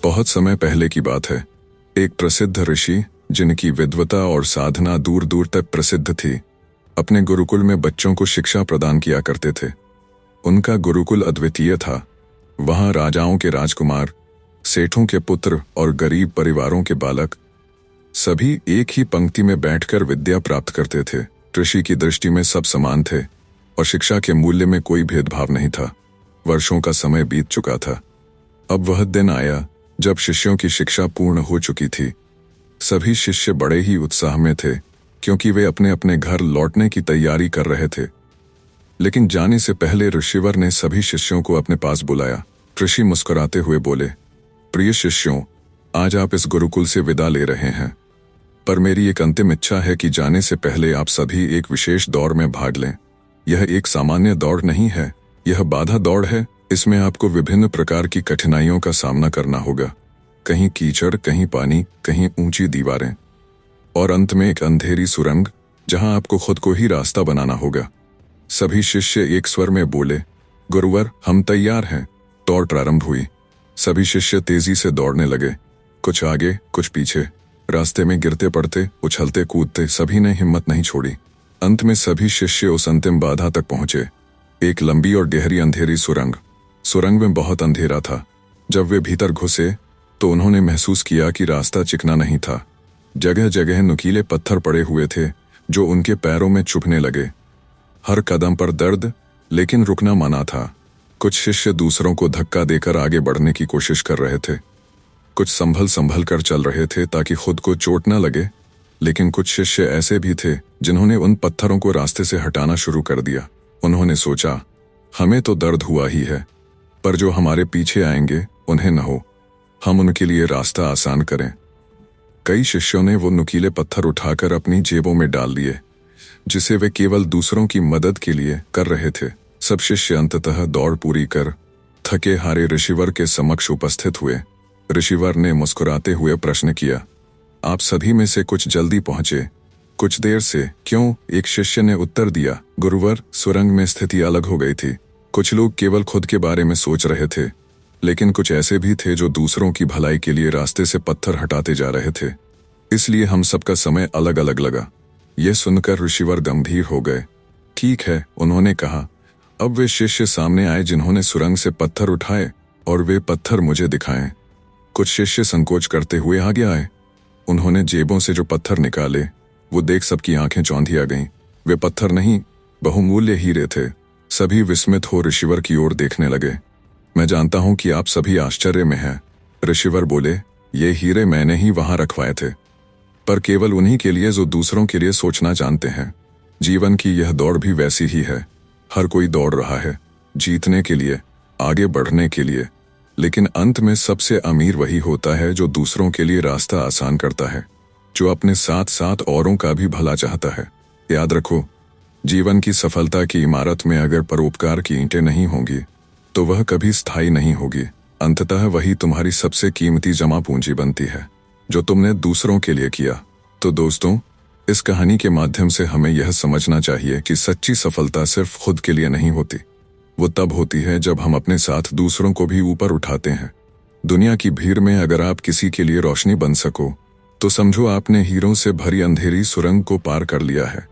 बहुत समय पहले की बात है। एक प्रसिद्ध ऋषि, जिनकी विद्वता और साधना दूर दूर तक प्रसिद्ध थी, अपने गुरुकुल में बच्चों को शिक्षा प्रदान किया करते थे। उनका गुरुकुल अद्वितीय था। वहां राजाओं के राजकुमार, सेठों के पुत्र और गरीब परिवारों के बालक सभी एक ही पंक्ति में बैठकर विद्या प्राप्त करते थे। ऋषि की दृष्टि में सब समान थे और शिक्षा के मूल्य में कोई भेदभाव नहीं था। वर्षों का समय बीत चुका था। अब वह दिन आया जब शिष्यों की शिक्षा पूर्ण हो चुकी थी। सभी शिष्य बड़े ही उत्साह में थे, क्योंकि वे अपने अपने घर लौटने की तैयारी कर रहे थे। लेकिन जाने से पहले ऋषिवर ने सभी शिष्यों को अपने पास बुलाया। ऋषि मुस्कुराते हुए बोले, प्रिय शिष्यों, आज आप इस गुरुकुल से विदा ले रहे हैं, पर मेरी एक अंतिम इच्छा है कि जाने से पहले आप सभी एक विशेष दौड़ में भाग लें। यह एक सामान्य दौड़ नहीं है, यह बाधा दौड़ है। इसमें आपको विभिन्न प्रकार की कठिनाइयों का सामना करना होगा। कहीं कीचड़, कहीं पानी, कहीं ऊंची दीवारें, और अंत में एक अंधेरी सुरंग जहां आपको खुद को ही रास्ता बनाना होगा। सभी शिष्य एक स्वर में बोले, गुरुवर, हम तैयार हैं। दौड़ प्रारंभ हुई। सभी शिष्य तेजी से दौड़ने लगे, कुछ आगे, कुछ पीछे। रास्ते में गिरते पड़ते, उछलते कूदते, सभी ने हिम्मत नहीं छोड़ी। अंत में सभी शिष्य उस अंतिम बाधा तक पहुंचे, एक लंबी और गहरी अंधेरी सुरंग। सुरंग में बहुत अंधेरा था। जब वे भीतर घुसे तो उन्होंने महसूस किया कि रास्ता चिकना नहीं था। जगह जगह नुकीले पत्थर पड़े हुए थे जो उनके पैरों में चुभने लगे। हर कदम पर दर्द, लेकिन रुकना मना था। कुछ शिष्य दूसरों को धक्का देकर आगे बढ़ने की कोशिश कर रहे थे। कुछ संभल कर चल रहे थे ताकि खुद को चोट न लगे, लेकिन कुछ शिष्य ऐसे भी थे जिन्होंने उन पत्थरों को रास्ते से हटाना शुरू कर दिया। उन्होंने सोचा, हमें तो दर्द हुआ ही है, पर जो हमारे पीछे आएंगे उन्हें न हो, हम उनके लिए रास्ता आसान करें। कई शिष्यों ने वो नुकीले पत्थर उठाकर अपनी जेबों में डाल लिए, जिसे वे केवल दूसरों की मदद के लिए कर रहे थे। सब शिष्य अंततः दौड़ पूरी कर थके हारे ऋषिवर के समक्ष उपस्थित हुए। ऋषिवर ने मुस्कुराते हुए प्रश्न किया, आप सभी में से कुछ जल्दी पहुंचे, कुछ देर से क्यों? एक शिष्य ने उत्तर दिया, गुरुवर, सुरंग में स्थिति अलग हो गई थी। कुछ लोग केवल खुद के बारे में सोच रहे थे, लेकिन कुछ ऐसे भी थे जो दूसरों की भलाई के लिए रास्ते से पत्थर हटाते जा रहे थे। इसलिए हम सबका समय अलग अलग लगा। यह सुनकर ऋषिवर गंभीर हो गए। ठीक है, उन्होंने कहा। अब वे शिष्य सामने आए जिन्होंने सुरंग से पत्थर उठाए और वे पत्थर मुझे दिखाएं। कुछ शिष्य संकोच करते हुए आगे आए। उन्होंने जेबों से जो पत्थर निकाले, वो देख सबकी आंखें चौंधिया गईं। वे पत्थर नहीं, बहुमूल्य हीरे थे। सभी विस्मित हो ऋषिवर की ओर देखने लगे। मैं जानता हूं कि आप सभी आश्चर्य में हैं, ऋषिवर बोले। ये हीरे मैंने ही वहां रखवाए थे, पर केवल उन्हीं के लिए जो दूसरों के लिए सोचना जानते हैं। जीवन की यह दौड़ भी वैसी ही है। हर कोई दौड़ रहा है, जीतने के लिए, आगे बढ़ने के लिए, लेकिन अंत में सबसे अमीर वही होता है जो दूसरों के लिए रास्ता आसान करता है, जो अपने साथ साथ औरों का भी भला चाहता है। याद रखो, जीवन की सफलता की इमारत में अगर परोपकार की ईंटें नहीं होंगी तो वह कभी स्थायी नहीं होगी। अंततः वही तुम्हारी सबसे कीमती जमा पूंजी बनती है, जो तुमने दूसरों के लिए किया। तो दोस्तों, इस कहानी के माध्यम से हमें यह समझना चाहिए कि सच्ची सफलता सिर्फ खुद के लिए नहीं होती। वो तब होती है जब हम अपने साथ दूसरों को भी ऊपर उठाते हैं। दुनिया की भीड़ में अगर आप किसी के लिए रोशनी बन सको तो समझो आपने हीरों से भरी अंधेरी सुरंग को पार कर लिया है।